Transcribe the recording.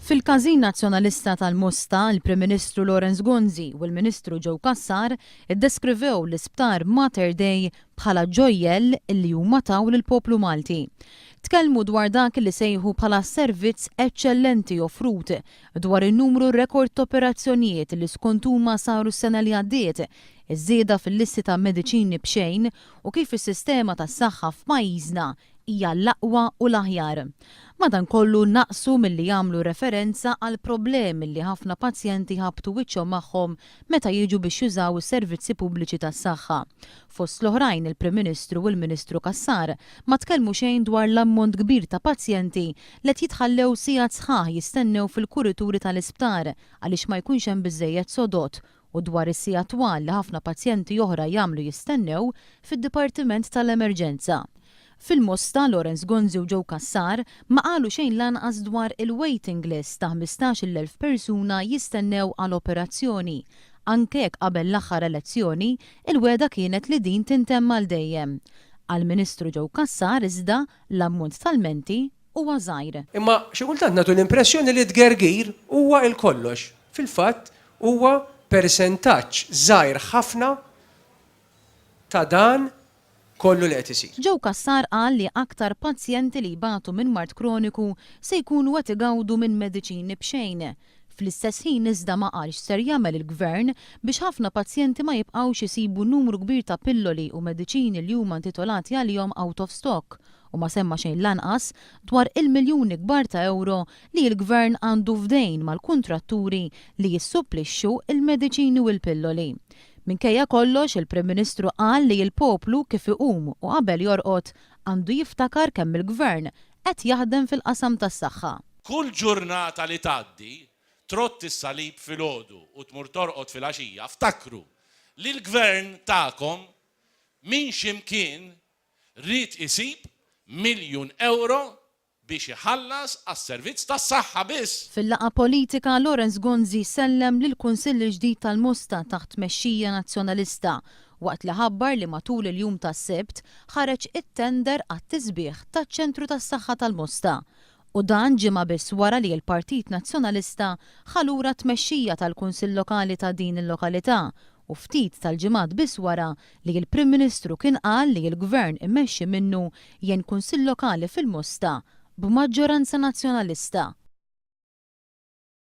Fil-każin nazzjonalista tal-Musta, il-Prim Ministru Lawrence Gonzi u l-Ministru Joe Cassar iddeskrivew l-isptar Mater Dei bħala ġojjel li huma taw lill-poplu Malti. Tkellmu dwar dak li sejħu bħala servizz eċċellenti offrut, dwar in-numru rekord ta' operazzjonijiet li skont huma saru s-sena li għaddiet, iż-żieda fil-listi ta' mediċini b'xejn u kif is-sistema tas-saħħa f'pajjiżna hija l-aqwa u l-aħjar. Madankollu naqsu milli jagħmlu referenza għal problemi li ħafna pazjenti ħabtu wiċċhom magħhom meta jiġu biex jużaw is-servizzi pubbliċi tas-saħħa. Fost l-oħrajn il-Prim Ministru u l-Ministru Cassar ma tkellmu xejn dwar l-ammont kbir ta' pazjenti li qed jitħallew sigħat sħaħ jistennew fil-kurituri tal-isptar għaliex ma jkunx hemm biżżejjed sodot u dwar is-sigħat twal li ħafna pazjenti oħra jagħmlu jistennew fid-Dipartiment tal-Emerġenza. Fil-Musta, Lawrence Gonzi u Joe Cassar ma qalu xejn lanqas dwar il-waiting list ta' 15,000 persuna jistennew għal operazzjoni. Anke jekk qabel l-aħħar elezzjoni, il-weda kienet li din tintemm għal dejjem. Għall-Ministru Joe Cassar iżda l-ammont tal-menti huwa żgħir. Imma xi kultant nagħtu l-impressjoni li tgergir huwa l-kollox. Fil-fatt huwa persentaġġ żgħir ħafna ta' dan kollu li qed isir. Joe Cassar qal li aktar pazjenti li jbatu minn mart kroniku se jkunu qed igawdu minn mediċini b'xejn. Fl-istess ħin iżda ma qalx ser jagħmel il-Gvern biex ħafna pazjenti ma jibqgħux isibu numru kbir ta' pilloli u mediċini li huma intitolati għalihom out of stock u ma semma xejn lanqas dwar il-miljuni kbar ta' euro li l-Gvern għandu f'dejn mal-kuntratturi li jissupplixxu il-mediċini u l-pilloli. Minkejja kollox il-Prim Ministru qal li l-poplu kif iqum u qabel jorqod għandu jiftakar kemm il-Gvern qed jaħdem fil-qasam tas-saħħa. Kull ġurnata li tgħaddi trotti s-salib filgħodu u tmur torqod fil-għaxija, ftakru li l-Gvern tagħkom minn x'imkien rid isib €1,000,000 biex iħallas għas-servizz tas-saħħa biss. Fil-laqgħa politika Lawrence Gonzi sellem lil kunsill ġdid tal-Musta taħt tmexxija nazzjonalista waqt li ħabbar li matul il-jum tas-Sibt ħareġ it-tender għat-tisbieħ taċ-ċentru tas-saħħa tal-Musta. U dan ġimgħa biss wara li l-Partit Nazzjonalista ħalura tmexxija tal-Kunsill Lokali ta' din il-lokalità u ftit tal-ġimgħat biss wara li l-Prim Ministru kien qal li l-Gvern immexxi minnu jien Kunsill Lokali fil-Musta b'maġġoranza nazzjonalista.